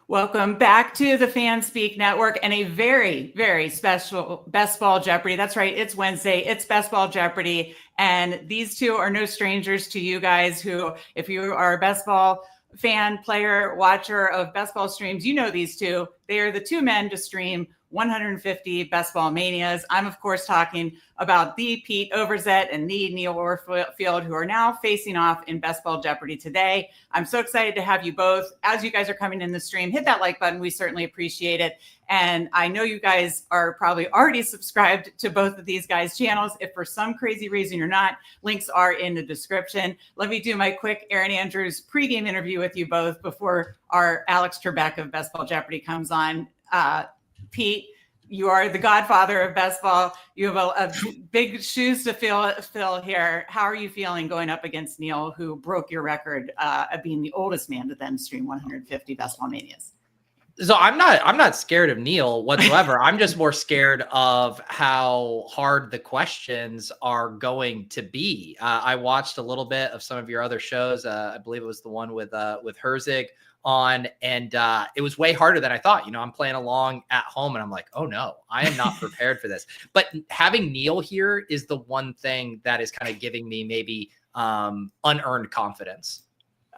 Welcome back to the Fan Speak Network and a very, very special Best Ball Jeopardy. That's right. It's Wednesday. It's Best Ball Jeopardy. And these two are no strangers to you guys who, if you are a Best Ball fan, player, watcher of Best Ball streams, you know these two. They are the two men to stream 150 Best Ball Manias. I'm, of course, talking about the Pete Overzet and the Neil Orfield, who are now facing off in Best Ball Jeopardy today. I'm so excited to have you both. As you guys are coming in the stream, hit that like button. We certainly appreciate it. And I know you guys are probably already subscribed to both of these guys' channels. If for some crazy reason you're not, links are in the description. Let me do my quick Erin Andrews pregame interview with you both before our Alex Trebek of Best Ball Jeopardy comes on. Pete, you are the godfather of Best Ball. You have a big shoes to fill here. How are you feeling going up against Neil, who broke your record of being the oldest man to then stream 150 Best Ball Manias? So I'm not scared of Neil whatsoever. I'm just more scared of how hard the questions are going to be. I watched a little bit of some of your other shows. I believe it was the one with Herzig on, and it was way harder than I thought. You know, I'm playing along at home and I'm like, oh no, I am not prepared for this. But having Neil here is the one thing that is kind of giving me maybe unearned confidence.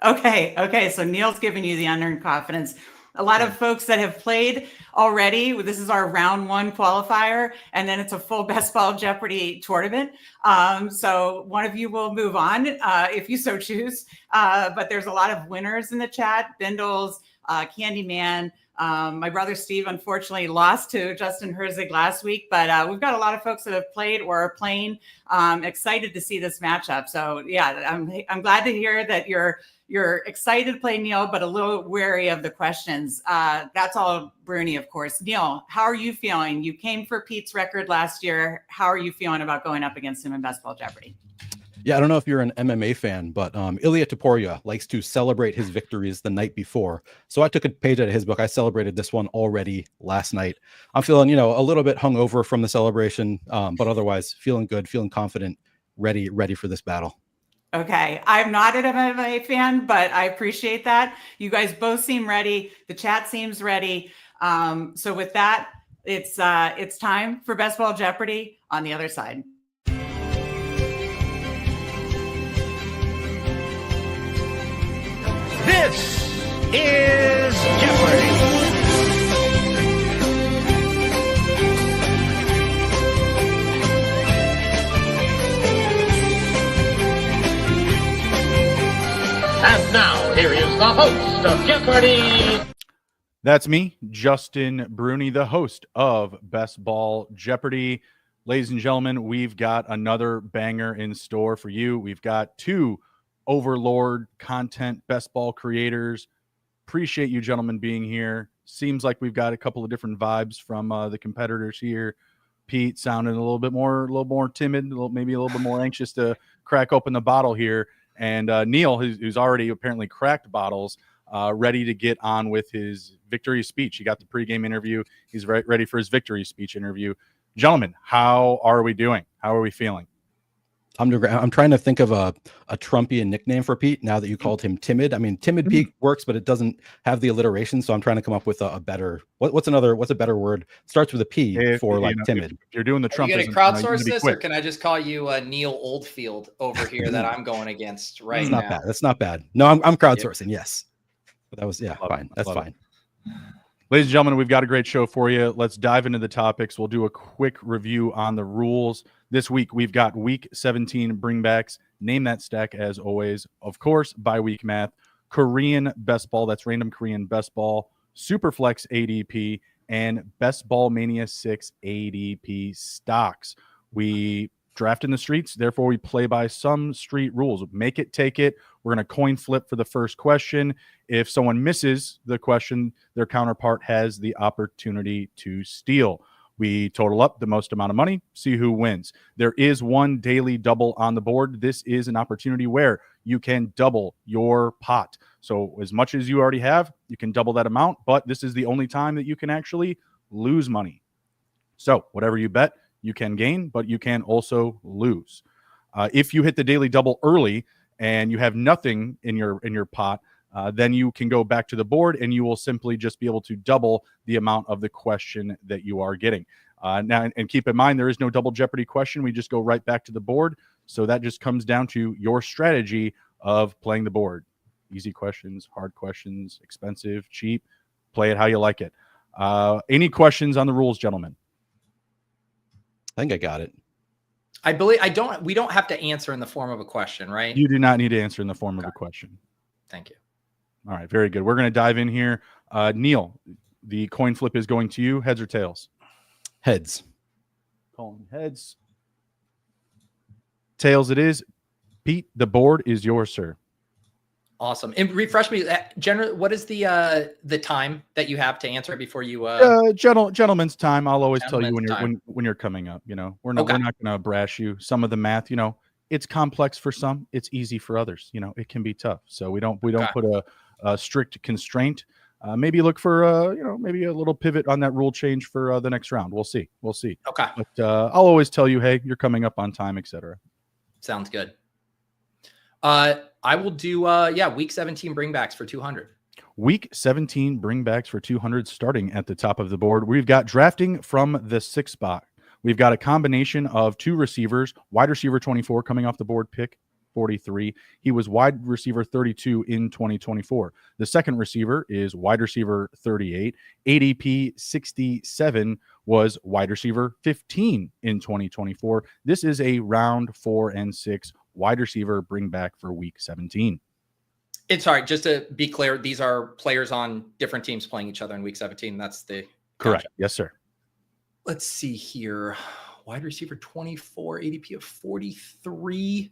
Okay. So Neil's giving you the unearned confidence. A lot of folks that have played already, this is our round one qualifier, and then it's a full Best Ball Jeopardy tournament. So one of you will move on if you so choose. But there's a lot of winners in the chat. Bindles, Candyman. My brother Steve, unfortunately, lost to Justin Herzig last week. But we've got a lot of folks that have played or are playing. Excited to see this matchup. So, yeah, I'm glad to hear that you're excited to play Neil, but a little wary of the questions. That's all Bruni, of course. Neil, how are you feeling? You came for Pete's record last year. How are you feeling about going up against him in Best Ball Jeopardy? Yeah, I don't know if you're an MMA fan, but Ilya Topuria likes to celebrate his victories the night before. So I took a page out of his book. I celebrated this one already last night. I'm feeling, a little bit hungover from the celebration, but otherwise feeling good, feeling confident, ready for this battle. Okay, I'm not an MMA fan, but I appreciate that. You guys both seem ready. The chat seems ready. So with that, it's time for Best Ball Jeopardy on the other side. This is Jeopardy! And now, here is the host of Jeopardy! That's me, Justin Bruni, the host of Best Ball Jeopardy. Ladies and gentlemen, we've got another banger in store for you. We've got two Overlord content Best Ball creators. Appreciate you gentlemen being here. Seems like we've got a couple of different vibes from the competitors here. Pete sounding a little more timid, maybe a little bit more anxious to crack open the bottle here. And Neil, who's already apparently cracked bottles, ready to get on with his victory speech. He got the pregame interview. He's ready for his victory speech interview. Gentlemen, how are we doing? How are we feeling? I'm trying to think of a Trumpian nickname for Pete now that you called him timid. I mean, timid Pete works, but it doesn't have the alliteration. So I'm trying to come up with a better, what's a better word? Starts with a P for timid. If you're doing the Trump. Are you going to crowdsource this, or can I just call you Neil Oldfield over here that I'm going against right now? Bad. That's not bad. No, I'm crowdsourcing. Yes. But that was, fine. That's fine. Ladies and gentlemen, we've got a great show for you. Let's dive into the topics. We'll do a quick review on the rules. This week, we've got Week 17 bringbacks. Name that stack, as always. Of course, bi-week math. Korean Best Ball. That's random Korean Best Ball. Superflex ADP. And Best Ball Mania 6 ADP stocks. We draft in the streets. Therefore, we play by some street rules. Make it, take it. We're going to coin flip for the first question. If someone misses the question, their counterpart has the opportunity to steal. We total up the most amount of money, see who wins. There is one daily double on the board. This is an opportunity where you can double your pot. So as much as you already have, you can double that amount, but this is the only time that you can actually lose money. So whatever you bet, you can gain, but you can also lose. If you hit the daily double early and you have nothing in your pot, then you can go back to the board and you will simply just be able to double the amount of the question that you are getting. Now, and keep in mind, there is no double Jeopardy question. We just go right back to the board. So that just comes down to your strategy of playing the board. Easy questions, hard questions, expensive, cheap. Play it how you like it. Any questions on the rules, gentlemen? I think I got it. I believe we don't have to answer in the form of a question, right? You do not need to answer in the form of a question. Thank you. All right, very good. We're going to dive in here. Neil, the coin flip is going to you. Heads or tails? Heads. Calling heads. Tails it is. Pete, the board is yours, sir. Awesome. And refresh me. Generally, what is the time that you have to answer it before you? Gentleman's time. I'll always tell you when you're coming up. You know, we're not going to brash you. Some of the math, you know, it's complex for some. It's easy for others. You know, it can be tough. So we don't put a strict constraint. Maybe look for maybe a little pivot on that rule change for the next round. We'll see. Okay. But I'll always tell you, hey, you're coming up on time, etc. Sounds good. I will do week 17 bringbacks for 200. Week 17 bringbacks for 200 starting at the top of the board. We've got drafting from the 6th spot. We've got a combination of 2 receivers, wide receiver 24 coming off the board, pick 43. He was wide receiver 32 in 2024. The second receiver is wide receiver 38. ADP 67 was wide receiver 15 in 2024. This is a round 4 and 6 wide receiver bring back for week 17. It's sorry, just to be clear, these are players on different teams playing each other in week 17. That's the correct. Gotcha. Yes, sir. Let's see here. Wide receiver 24, ADP of 43.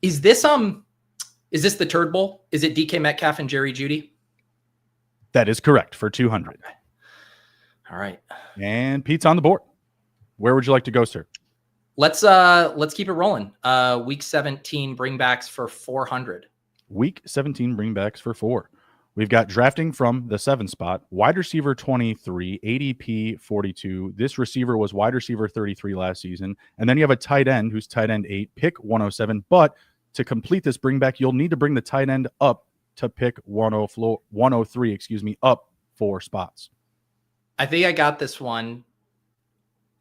Is this the Turd Bowl? Is it DK Metcalf and Jerry Jeudy? That is correct for 200. All right. And Pete's on the board. Where would you like to go, sir? Let's keep it rolling. Week 17 bringbacks for 400. Week 17 bringbacks for 4. We've got drafting from the 7th spot, wide receiver 23, ADP 42. This receiver was wide receiver 33 last season. And then you have a tight end who's tight end 8, pick 107. But to complete this bringback, you'll need to bring the tight end up to pick 103, up 4 spots. I think I got this one.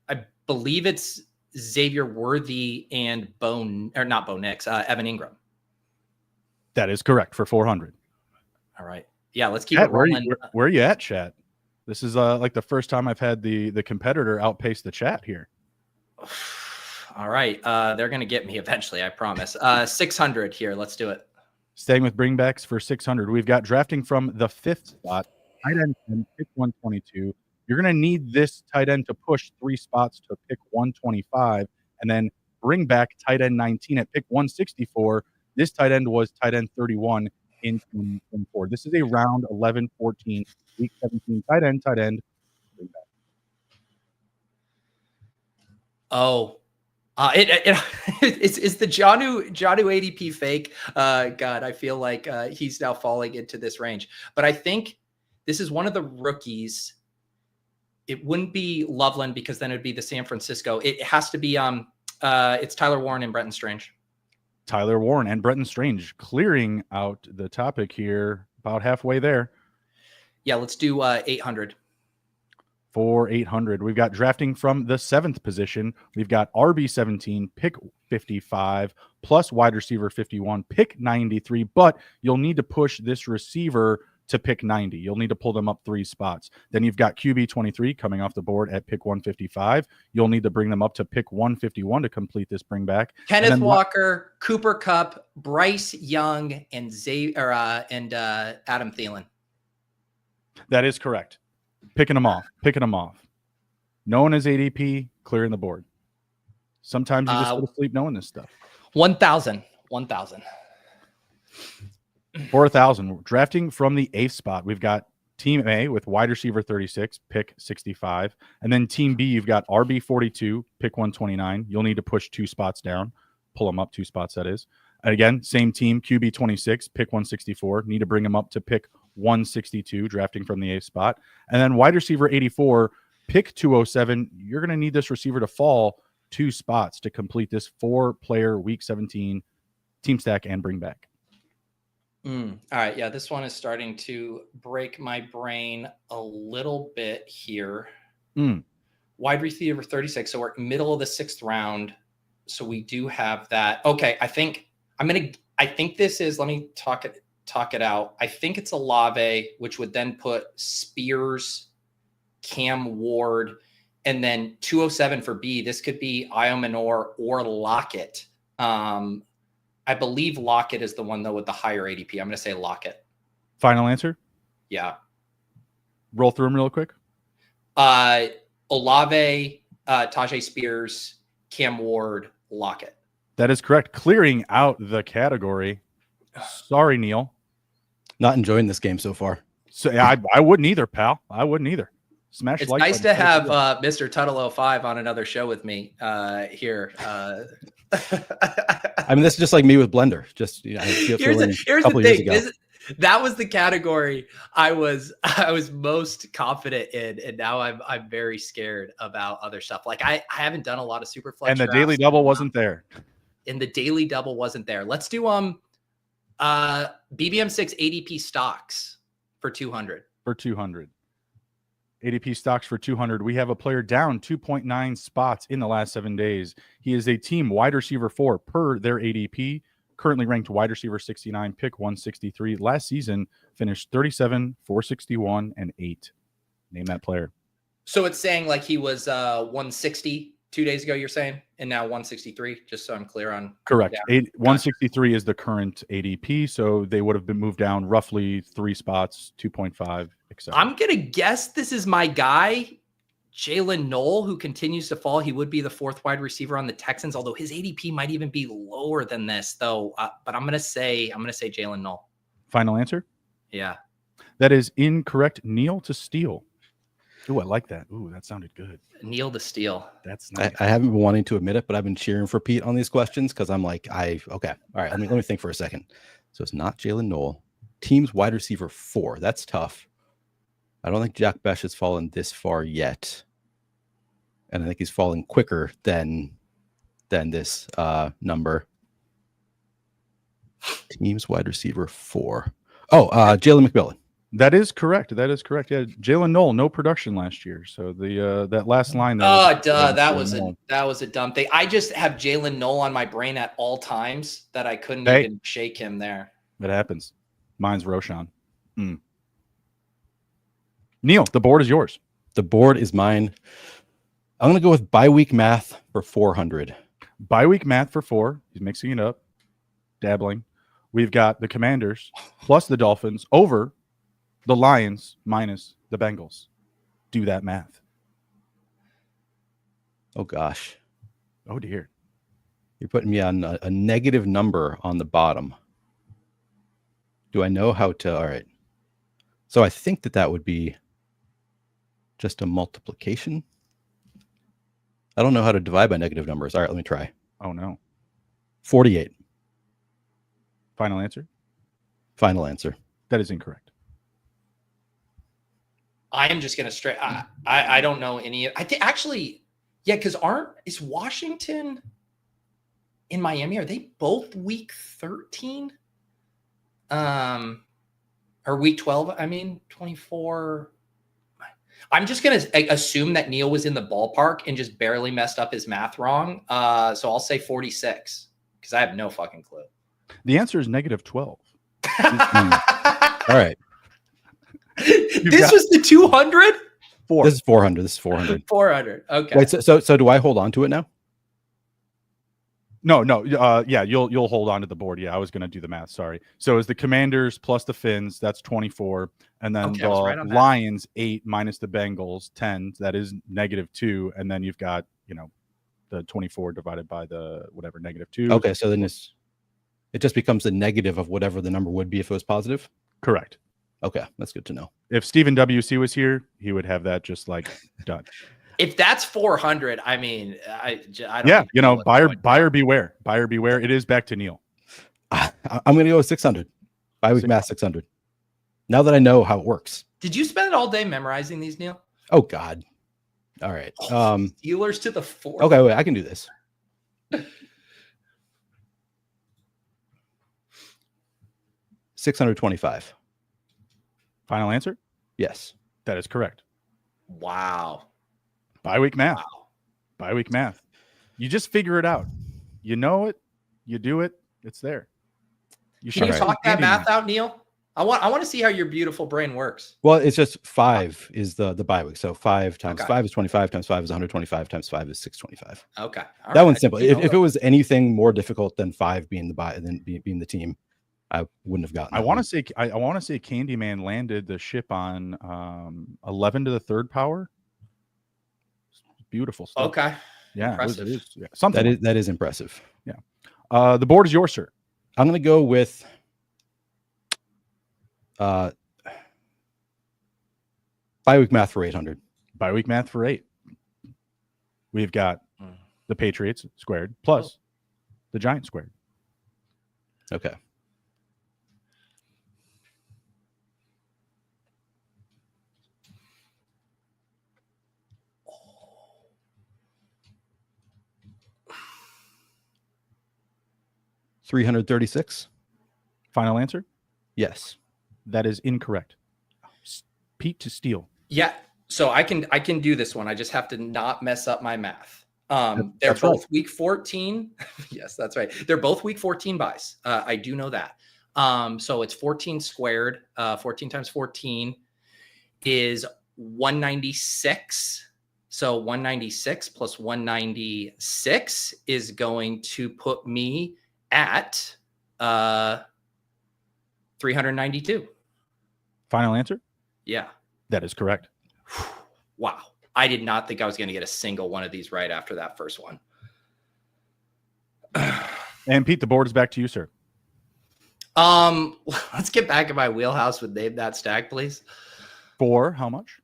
I believe it's Xavier Worthy and Evan Ingram. That is correct for 400. All right. Yeah, let's keep it rolling. Where are you at, chat? This is like the first time I've had the competitor outpace the chat here. All right. They're going to get me eventually, I promise. 600 here. Let's do it. Staying with bringbacks for 600. We've got drafting from the 5th spot, tight end 10, pick 122. You're going to need this tight end to push 3 spots to pick 125 and then bring back tight end 19 at pick 164. This tight end was tight end 31 in 2024. This is a round 11, 14, week 17 tight end. Bring back. Oh, it's the Jonnu ADP fake. God, I feel like he's now falling into this range. But I think this is one of the rookies. It wouldn't be Loveland because then it'd be the San Francisco. It has to be it's Tyler Warren and Brenton Strange. Tyler Warren and Brenton Strange clearing out the topic here about halfway there. Yeah, let's do 800. For 800, we've got drafting from the 7th position. We've got RB 17, pick 55, plus wide receiver 51, pick 93. But you'll need to push this receiver to pick 90. You'll need to pull them up 3 spots. Then you've got QB 23 coming off the board at pick 155. You'll need to bring them up to pick 151 to complete this bring back. Kenneth Walker, Cooper Kupp, Bryce Young, and Adam Thielen. That is correct. Picking them off. No one is ADP, clearing the board. Sometimes you just go to sleep knowing this stuff. 1,000. 4,000. Drafting from the 8th spot, we've got Team A with wide receiver 36, pick 65. And then Team B, you've got RB 42, pick 129. You'll need to push 2 spots down. Pull them up 2 spots, that is. And again, same team, QB 26, pick 164. Need to bring them up to pick 162, drafting from the 8th spot. And then wide receiver 84, pick 207. You're going to need this receiver to fall 2 spots to complete this 4-player week 17 team stack and bring back. All right. Yeah, this one is starting to break my brain a little bit here. Wide receiver 36. So we're middle of the 6th round. So we do have that. Okay. I think this is, let me talk it out. I think it's Olave, which would then put Spears, Cam Ward, and then 207 for B. This could be Iomanor or Lockett. I believe Lockett is the one, though, with the higher ADP. I'm going to say Lockett. Final answer? Yeah. Roll through them real quick. Olave, Tajay Spears, Cam Ward, Lockett. That is correct. Clearing out the category. Sorry, Neil. Not enjoying this game so far. So yeah, I wouldn't either, pal. I wouldn't either. Smash It's like nice to have Mr. Tuttle 05 on another show with me here. I mean, this is just like me with Blender. Just here's the thing. That was the category I was most confident in, and now I'm very scared about other stuff. Like I haven't done a lot of Superflex, and the daily double wasn't there. And the daily double wasn't there. Let's do BBM6 ADP stocks for 200. For 200. ADP stocks for 200. We have a player down 2.9 spots in the last 7 days. He is a team wide receiver 4 per their ADP. Currently ranked wide receiver 69, pick 163. Last season finished 37, 461, and 8. Name that player. So it's saying like he was 160 2 days ago, you're saying, and now 163, just so I'm clear on. Correct. Yeah. 163 is the current ADP, so they would have been moved down roughly 3 spots, 2.5, etc. I'm going to guess this is my guy, Jalen Knoll, who continues to fall. He would be the 4th wide receiver on the Texans, although his ADP might even be lower than this, though. But I'm going to say Jalen Knoll. Final answer? Yeah. That is incorrect. Neil to steal. Ooh, I like that. Ooh, that sounded good. Neil to steal. That's nice. I haven't been wanting to admit it, but I've been cheering for Pete on these questions because I'm like, okay. All right, let me think for a second. So it's not Jalen Knoll. Team's wide receiver 4. That's tough. I don't think Jack Besh has fallen this far yet. And I think he's falling quicker than this number. Team's wide receiver 4. Oh, Jalen McMillan. That is correct. Yeah, Jalen Knoll, no production last year. So the that last line. That was a dumb thing. I just have Jalen Knoll on my brain at all times that I couldn't even shake him there. It happens. Mine's Roshan. Neil, the board is yours. The board is mine. I'm going to go with bi-week math for 400. Bi-week math for 4. He's mixing it up, dabbling. We've got the Commanders plus the Dolphins over the Lions minus the Bengals. Do that math. Oh, gosh. Oh, dear. You're putting me on a negative number on the bottom. Do I know how to? All right. So I think that would be just a multiplication. I don't know how to divide by negative numbers. All right, let me try. Oh, no. 48. Final answer? Final answer. That is incorrect. I am just going to straight. I don't know any. I think actually, yeah, because is Washington in Miami? Are they both week 13? Or week 12? I mean, 24. I'm just going to assume that Neil was in the ballpark and just barely messed up his math wrong. So I'll say 46 because I have no fucking clue. The answer is negative 12. All right. This was the 200? This is 400. This is 400. 400. Okay. Wait, so do I hold on to it now? No. Yeah, you'll hold on to the board. Yeah, I was going to do the math. Sorry. So is the Commanders plus the Finns, that's 24. And then the Lions, 8 minus the Bengals, 10. That is negative 2. And then you've got, the 24 divided by the whatever, negative 2. Okay, so then it just becomes the negative of whatever the number would be if it was positive? Correct. Okay, that's good to know. If Stephen WC was here, he would have that just like done. If that's 400, I mean, I don't. Yeah, buyer beware. Buyer beware. It is back to Neil. I'm going to go with 600. Bi-week math 600. Now that I know how it works. Did you spend all day memorizing these, Neil? Oh, God. All right. Steelers to the 4. Okay, wait, I can do this. 625. Final answer? Yes. That is correct. Wow. Bi-week math. Wow. Bi-week math. You just figure it out. You know it. You do it. It's there. Can you All right. talk that math out, Neil? I want to see how your beautiful brain works. Well, it's just 5 is the bye week. So 5 times Okay. 5 is 25, times 5 is 125, times 5 is 625. Okay. All That right. one's simple. If it was anything more difficult than 5 being the bye, than being the team, I wouldn't have gotten. I want to say Candyman landed the ship on 11 to the third power. Beautiful stuff. Okay. Yeah, Impressive. it is, yeah, something that is impressive. Yeah. The board is yours, sir. I'm going to go with bye week math for 800. Bye week math for 8. We've got the Patriots squared plus the Giants squared. Okay. $336. Final answer? Yes. That is incorrect. Pete to steal. Yeah. So I can do this one. I just have to not mess up my math. They're That's both right. week 14. Yes, that's right. They're both week 14 buys. I do know that. So it's 14 squared. 14 times 14 is 196. So 196 plus 196 is going to put me at 392. Final answer? Yeah. That is correct. Wow. I did not think I was going to get a single one of these right after that first one. And Pete, the board is back to you, sir. Let's get back in my wheelhouse with Name That Stack, please. For how much?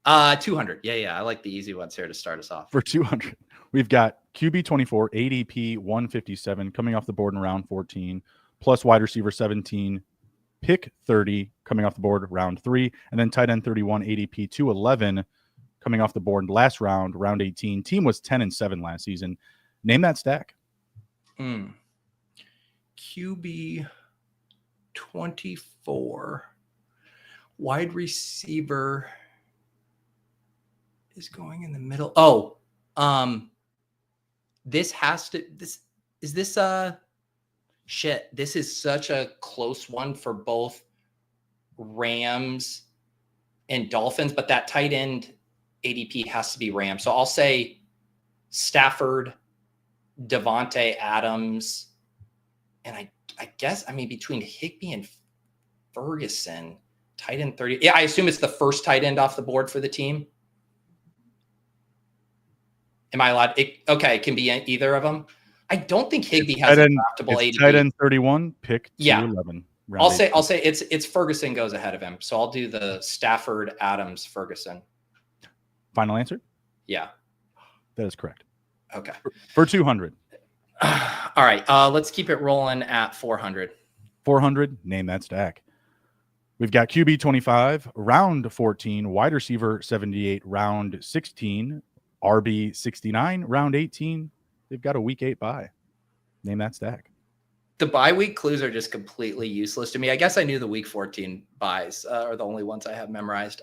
200. Yeah. I like the easy ones here to start us off. For 200. We've got QB 24, ADP 157 coming off the board in round 14, plus wide receiver 17, pick 30 coming off the board round 3, and then tight end 31, ADP 211 coming off the board last round, round 18. Team was 10-7 last season. Name that stack. QB 24, wide receiver is going in the middle. Oh, this is such a close one for both Rams and Dolphins, but that tight end ADP has to be Rams. So I'll say Stafford, Devontae Adams, and I guess, between Higbee and Ferguson, tight end 30. Yeah, I assume it's the first tight end off the board for the team. Am I allowed? It can be either of them. I don't think Higbee has a draftable ADP. Tight end 31, pick 211. Yeah. I'll say it's Ferguson goes ahead of him. So I'll do the Stafford, Adams, Ferguson. Final answer? Yeah. That is correct. Okay. For 200. All right. Let's keep it rolling at 400. 400, name that stack. We've got QB 25, round 14, wide receiver 78, round 16, RB 69, round 18. They've got a week 8 bye. Name that stack. The bye week clues are just completely useless to me. I guess I knew the week 14 buys are the only ones I have memorized.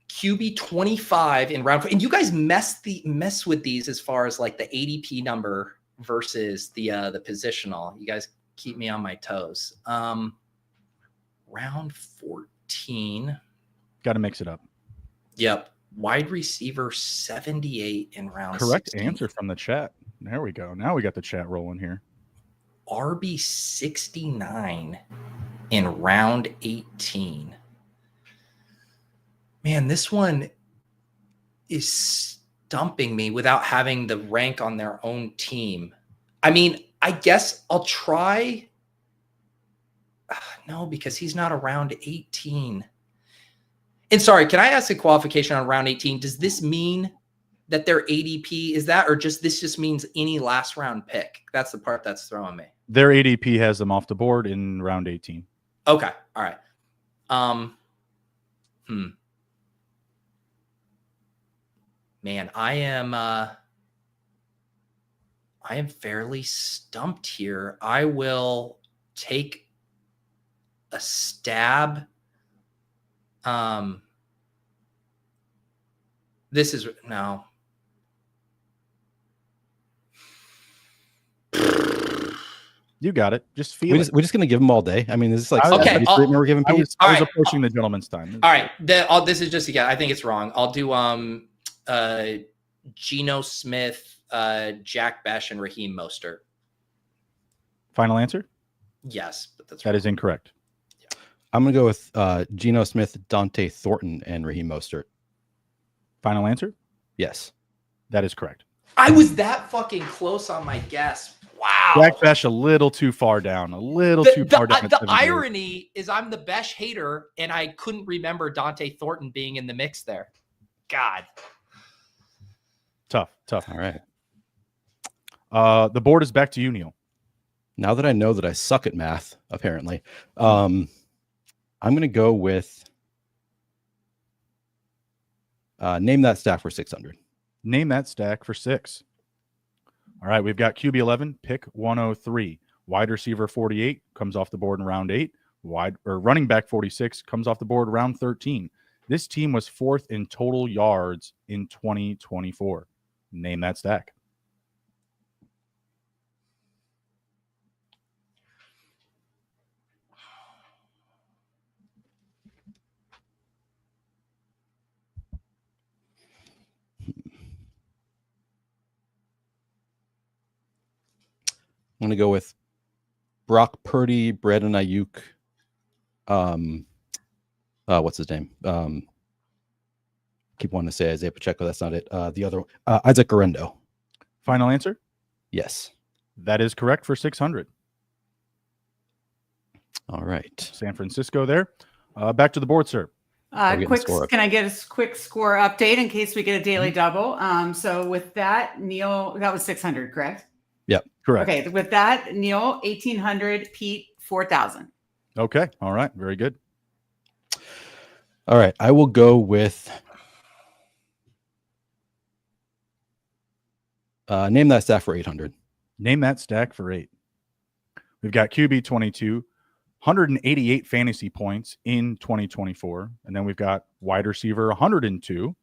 QB 25 in round 4. And you guys mess with these as far as like the ADP number versus the positional. You guys keep me on my toes. Round 14. Got to mix it up. Yep. Wide receiver 78 in round Correct 16. answer from the chat. There we go. Now we got the chat rolling here. RB 69 in round 18. Man, this one is stumping me without having the rank on their own team. I guess I'll try. No, because he's not around 18. And sorry, can I ask a qualification on round 18? Does this mean that their ADP is that, or this just means any last round pick? That's the part that's throwing me. Their ADP has them off the board in round 18. Okay. All right. Man, I am fairly stumped here. I will take a stab. This is no. You got it. Just feel it. We're just gonna give them all day. I mean, is this like Okay, Saturday treatment we're giving I Pete? was All right. approaching the gentleman's time. All right. This is just again. I think it's wrong. I'll do Geno Smith, Jack Besh, and Raheem Mostert. Final answer? Yes, but That is incorrect. I'm gonna go with Geno Smith, Dante Thornton, and Raheem Mostert. Final answer? Yes. That is correct. I was that fucking close on my guess. Wow. Jack Besh a little too far down. Too far down. The irony is I'm the Besh hater, and I couldn't remember Dante Thornton being in the mix there. God. Tough. All right. The board is back to you, Neil. Now that I know that I suck at math, apparently, I'm going to go with name that stack for 600. Name that stack for 6. All right, we've got QB 11, pick 103. Wide receiver 48 comes off the board in round 8. Running back 46 comes off the board round 13. This team was 4th in total yards in 2024. Name that stack. I'm going to go with Brock Purdy, Brandon Ayuk. What's his name? Keep wanting to say Isaiah Pacheco. That's not it. The other one, Isaac Garendo. Final answer? Yes. That is correct for 600. All right. San Francisco there. Back to the board, sir. Can I get a quick score update in case we get a daily double? So with that, Neil, that was 600, correct? Yep. Correct. Okay. With that, Neil, 1,800, Pete, 4,000. Okay. All right. Very good. All right. I will go with name that stack for 800. Name that stack for 8. We've got QB 22, 188 fantasy points in 2024. And then we've got wide receiver 102,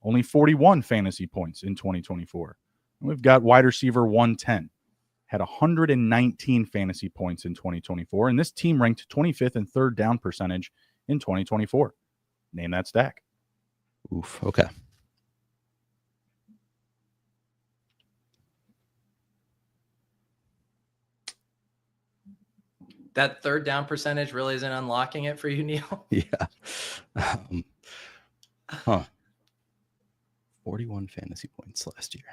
only 41 fantasy points in 2024. And we've got wide receiver 110, had 119 fantasy points in 2024. And this team ranked 25th in third down percentage in 2024. Name that stack. Oof. Okay. That third down percentage really isn't unlocking it for you, Neil. Yeah. 41 fantasy points last year.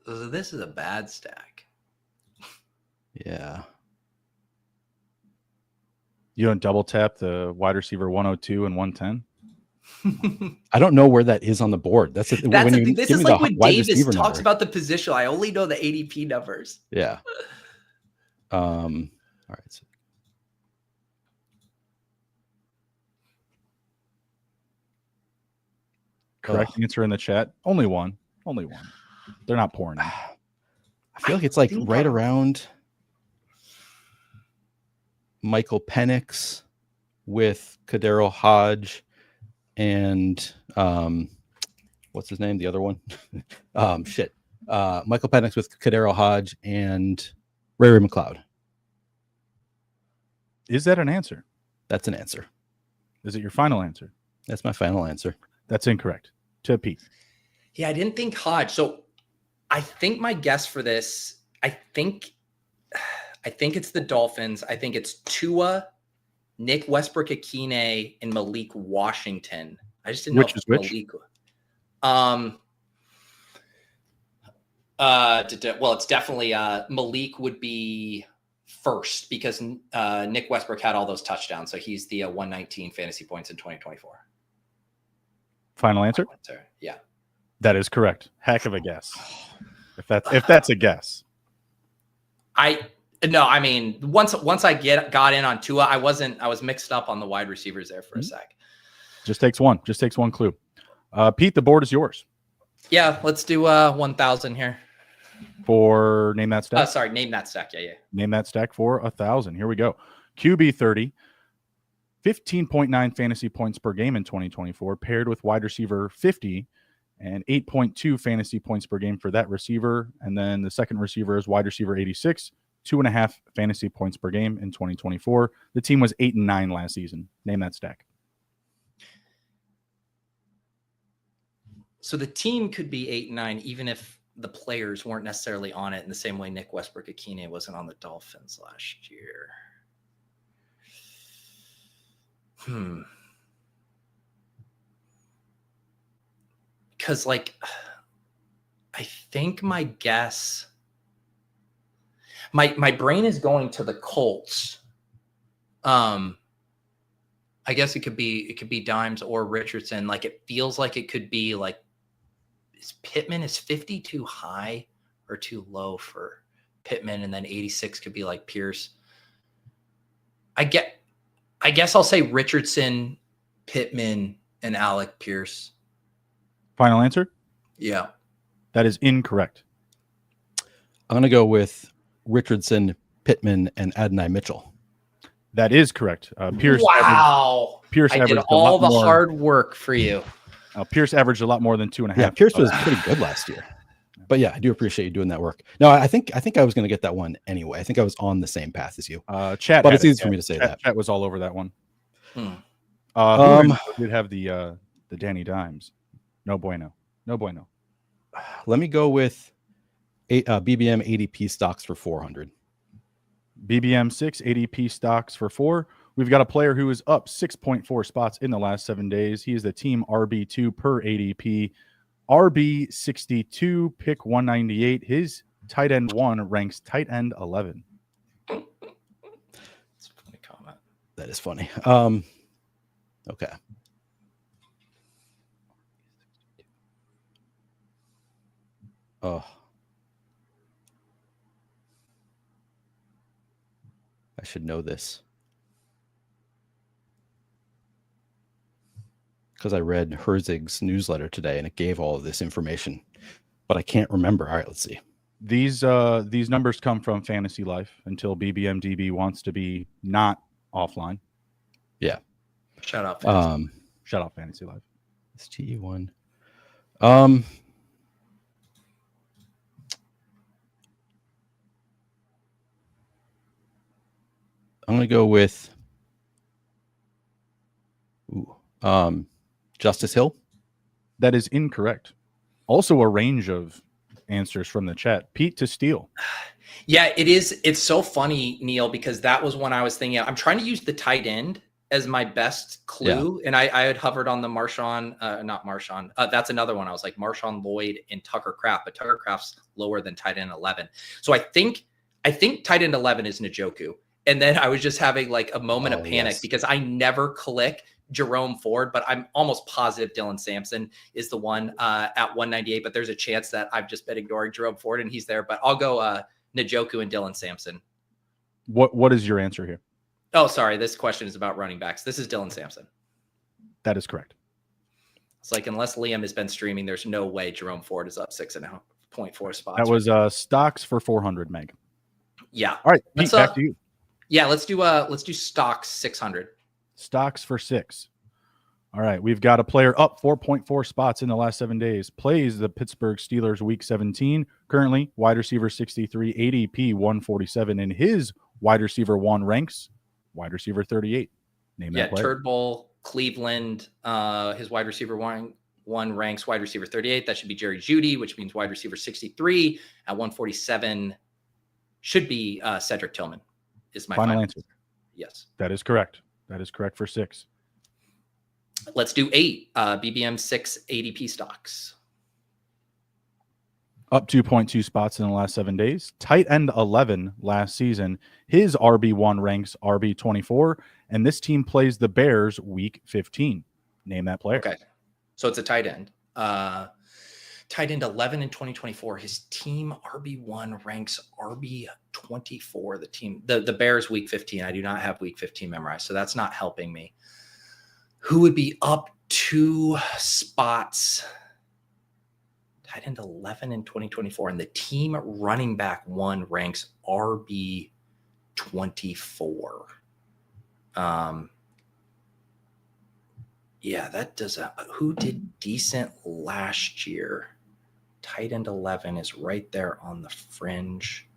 So this is a bad stack. Yeah. You don't double tap the wide receiver 102 and 110? I don't know where that is on the board. This is like when Davis talks about the position. I only know the ADP numbers. Yeah. All right. So. Correct answer in the chat. Only one. They're not pouring in. I feel like it's like right around Michael Penix with Kadero Hodge and what's his name? The other one? Michael Penix with Kadero Hodge and Ray McLeod. Is that an answer? That's an answer. Is it your final answer? That's my final answer. That's incorrect. To Pete. Yeah, I didn't think Hodge. So I think my guess for this, I think it's the Dolphins. I think it's Tua, Nick Westbrook-Akine, and Malik Washington. I just didn't know which is which. Malik. Well, it's definitely Malik would be first because Nick Westbrook had all those touchdowns, so he's the 119 fantasy points in 2024. Final answer? Yeah, that is correct. Heck of a guess. If that's a guess. I mean, once I got in on Tua, I was mixed up on the wide receivers there for a sec. Just takes one clue. Pete, the board is yours. Yeah, let's do 1,000 here. For name that stack. Sorry, name that stack. Yeah. Name that stack for 1,000. Here we go. QB 30, 15.9 fantasy points per game in 2024, paired with wide receiver 50 and 8.2 fantasy points per game for that receiver. And then the second receiver is wide receiver 86, 2.5 fantasy points per game in 2024. The team was 8-9 last season. Name that stack. So the team could be 8-9, even if the players weren't necessarily on it in the same way Nick Westbrook-Akine wasn't on the Dolphins last year. Because, like, I think my guess, my brain is going to the Colts. I guess it could be Dimes or Richardson. Like, it feels like it could be like, is 50 too high or too low for Pittman? And then 86 could be like Pierce. I guess I'll say Richardson, Pittman, and Alec Pierce. Final answer? Yeah. That is incorrect. I'm going to go with Richardson, Pittman, and Adonai Mitchell. That is correct. Pierce. Wow. Pierce I did averaged all a lot the more. hard work for you. Pierce averaged a lot more than 2.5. Yeah, Pierce was pretty good last year. But yeah, I do appreciate you doing that work. No, I think I was going to get that one anyway. I think I was on the same path as you. Chat, but it's easy for me to say that. Chat was all over that one. Hmm. Did have the Danny Dimes. No bueno. No bueno. Let me go with BBM ADP stocks for 400. BBM6 ADP stocks for 4. We've got a player who is up 6.4 spots in the last 7 days. He is the team RB2 per ADP. RB62, pick 198. His tight end 1 ranks tight end 11. That's a funny comment. That is funny. Okay. Oh. I should know this. Because I read Herzig's newsletter today and it gave all of this information, but I can't remember. All right, let's see. These numbers come from Fantasy Life until BBMDB wants to be not offline. Yeah. Shout out. Shout out Fantasy Life. It's TE1. I'm going to go with Justice Hill. That is incorrect. Also a range of answers from the chat. Pete to steal. Yeah, it is. It's so funny, Neil, because that was when I was thinking, I'm trying to use the tight end as my best clue. Yeah. And I had hovered on the not Marshawn. That's another one. I was like Marshawn Lloyd and Tucker Kraft, but Tucker Kraft's lower than tight end 11. So I think tight end 11 is Njoku. And then I was just having like a moment of panic because I never click Jerome Ford, but I'm almost positive Dylan Sampson is the one at 198. But there's a chance that I've just been ignoring Jerome Ford and he's there. But I'll go Njoku and Dylan Sampson. What is your answer here? Oh, sorry. This question is about running backs. This is Dylan Sampson. That is correct. It's like, unless Liam has been streaming, there's no way Jerome Ford is up 6.4 spots. That was stocks for 400, Meg. Yeah. All right. Pete, back to you. Yeah. Let's do stocks 600. Stocks for 6. All right. We've got a player up 4.4 spots in the last 7 days. Plays the Pittsburgh Steelers week 17. Currently wide receiver 63, ADP 147. And his wide receiver 1 ranks wide receiver 38. Name that player. Turd Bowl, Cleveland. His wide receiver 1 ranks wide receiver 38. That should be Jerry Jeudy, which means wide receiver 63 at 147 should be Cedric Tillman. Is my final answer. Yes. That is correct. That is correct for 6. Let's do 8. BBM6 ADP stocks. Up 2.2 spots in the last 7 days. Tight end 11 last season. His RB1 ranks RB24. And this team plays the Bears week 15. Name that player. Okay. So it's a tight end. Tight end 11 in 2024. His team RB1 ranks RB24. The team, the Bears week 15. I do not have week 15 memorized, so that's not helping me. Who would be up 2 spots? tight end 11 in 2024, and the team running back 1 ranks RB 24. Yeah, that does. Who did decent last year? Tight end 11 is right there on the fringe.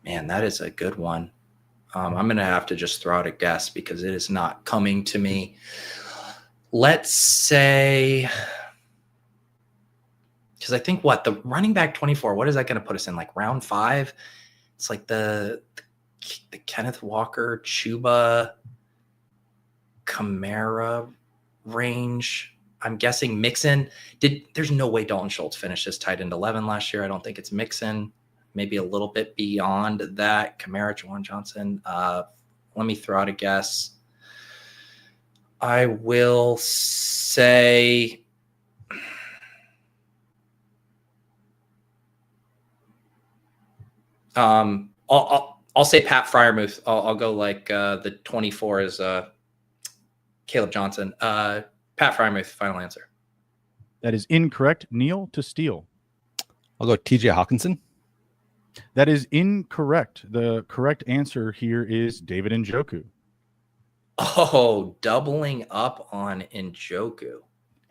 Man, that is a good one. I'm going to have to just throw out a guess because it is not coming to me. Let's say, because I think the running back 24, what is that going to put us in? Like round 5? It's like the Kenneth Walker, Chuba, Kamara range. I'm guessing Mixon. There's no way Dalton Schultz finished as tight end 11 last year. I don't think it's Mixon. Maybe a little bit beyond that. Kamara, Juwan Johnson. Let me throw out a guess. I will say I'll say Pat Freiermuth. I'll go like the 24 is Caleb Johnson. Pat Freiermuth, final answer. That is incorrect. Neil to steal. I'll go TJ Hawkinson. That is incorrect. The correct answer here is David Njoku. Oh, doubling up on Njoku.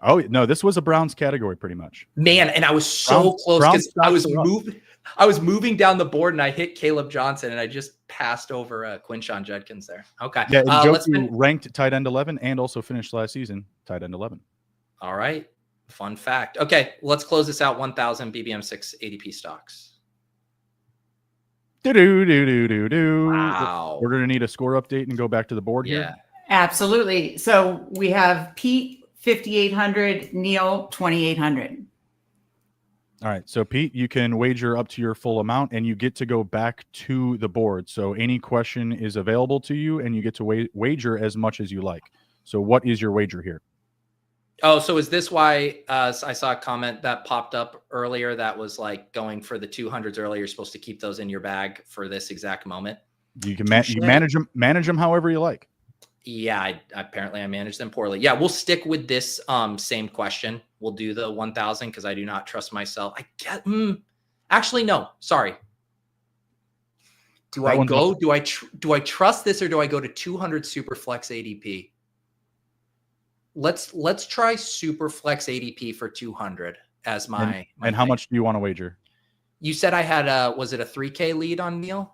Oh, no, this was a Browns category pretty much. Man, and I was so close because I was moving down the board and I hit Caleb Johnson and I just passed over Quinshon Judkins there. Okay. Yeah, Njoku ranked tight end 11 and also finished last season tight end 11. All right. Fun fact. Okay, let's close this out. 1,000 BBM6 ADP stocks. Wow. We're going to need a score update and go back to the board here. Absolutely. So we have Pete 5,800, Neil 2,800. All right. So Pete, you can wager up to your full amount and you get to go back to the board. So any question is available to you and you get to wager as much as you like. So what is your wager here? Oh, so is this why I saw a comment that popped up earlier that was like going for the 200s earlier? You're supposed to keep those in your bag for this exact moment. You can manage them however you like. Yeah, apparently I manage them poorly. Yeah, we'll stick with this same question. We'll do the 1,000 because I do not trust myself. Actually, no. Sorry. Do I trust this or do I go to 200 Superflex ADP? Let's try Superflex ADP for 200 as my and how much do you want to wager? You said I had was it a 3K lead on Neil?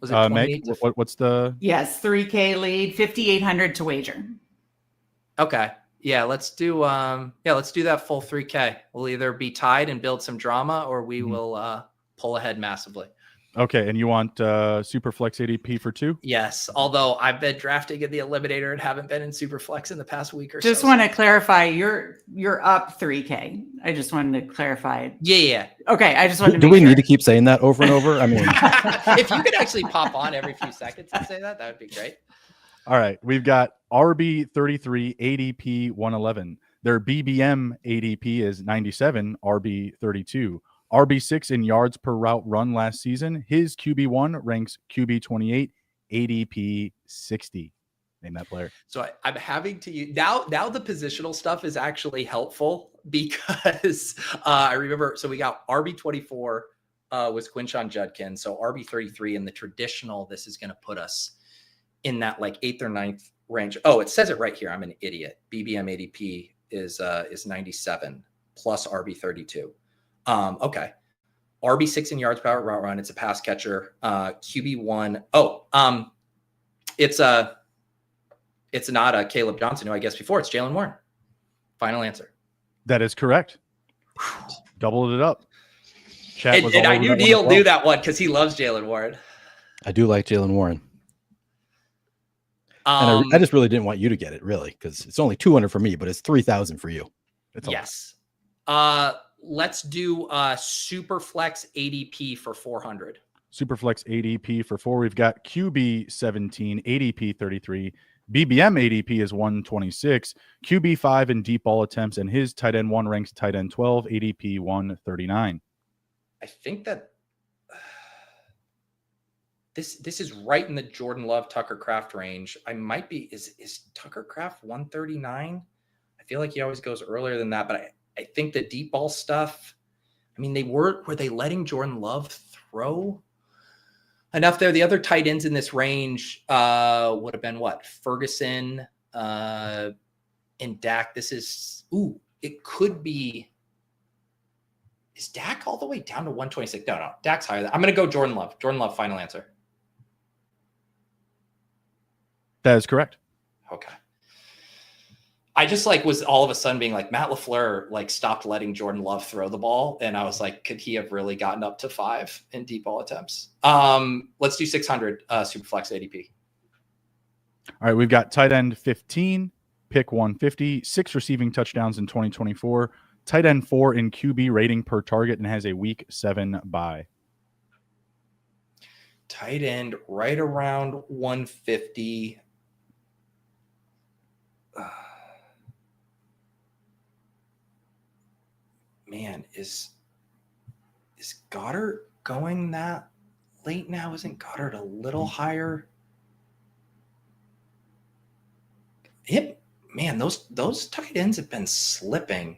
Was it Meg, what's the? Yes, 3K lead, 5,800 to wager. Okay. Yeah, let's do that full 3K. We'll either be tied and build some drama or we will pull ahead massively. Okay, and you want Superflex ADP for 2? Yes, although I've been drafting in the Eliminator and haven't been in Superflex in the past week or so. Just want to clarify, you're up 3K. I just wanted to clarify. Yeah. Okay, I just wanted to Do we need to keep saying that over and over? I mean, if you could actually pop on every few seconds and say that would be great. All right, we've got RB33, ADP 111. Their BBM ADP is 97, RB32. RB6 in yards per route run last season. His QB1 ranks QB 28, ADP 60. Name that player. So I'm having to use now the positional stuff is actually helpful because I remember. So we got RB24 was Quinshon Judkins. So RB33 in the traditional. This is going to put us in that like 8th or 9th range. Oh, it says it right here. I'm an idiot. BBM ADP is 97 plus RB32. Okay. RB6 in yards per route run. It's a pass catcher. QB1. It's not a Caleb Johnson who I guessed before. It's Jalen Warren. Final answer. That is correct. Doubled it up. And I knew Neil knew that one because he loves Jalen Warren. I do like Jalen Warren. And I just really didn't want you to get it, really, because it's only 200 for me, but it's 3,000 for you. Yes. Let's do Superflex ADP for 400. Superflex ADP for 4. We've got QB 17, ADP 33. BBM ADP is 126. QB 5 in deep ball attempts, and his tight end 1 ranks tight end 12, ADP 139. I think that this is right in the Jordan Love Tucker Craft range. I might be is Tucker Craft 139? I feel like he always goes earlier than that, but I think the deep ball stuff. I mean, were they letting Jordan Love throw enough there? The other tight ends in this range would have been what? Ferguson and Dak. It could be. Is Dak all the way down to 126? No, Dak's higher. I'm going to go Jordan Love. Jordan Love, final answer. That is correct. Okay. I just was all of a sudden being like, Matt LaFleur stopped letting Jordan Love throw the ball. And I was like, could he have really gotten up to 5 in deep ball attempts? Let's do 600 Superflex ADP. All right, we've got tight end 15, pick 150, 6 receiving touchdowns in 2024, tight end 4 in QB rating per target, and has a week 7 bye. Tight end right around 150. Man, is Goddard going that late now? Isn't Goddard a little higher? Man, those tight ends have been slipping.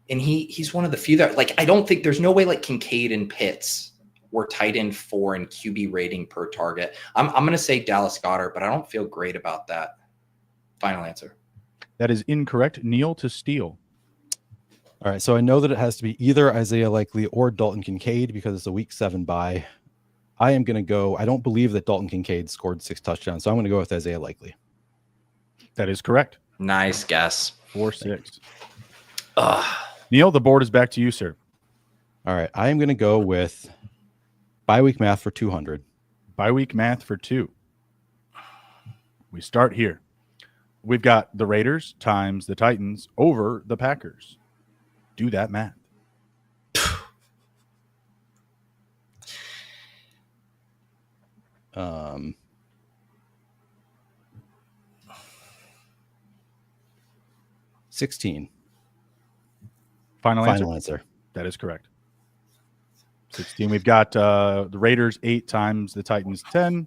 And he's one of the few that I don't think there's no way Kincaid and Pitts were tight end 4 in QB rating per target. I'm going to say Dallas Goedert, but I don't feel great about that. Final answer. That is incorrect. Neil to steal. All right, so I know that it has to be either Isaiah Likely or Dalton Kincaid because it's a week 7 bye. I am going to go. I don't believe that Dalton Kincaid scored 6 touchdowns, so I'm going to go with Isaiah Likely. That is correct. Nice guess. 4-6. Neil, the board is back to you, sir. All right, I am going to go with bye week math for 200. Bye week math for 2. We start here. We've got the Raiders times the Titans over the Packers. Do that math. Um, 16. Final answer. That is correct. 16. We've got the Raiders 8 times the Titans 10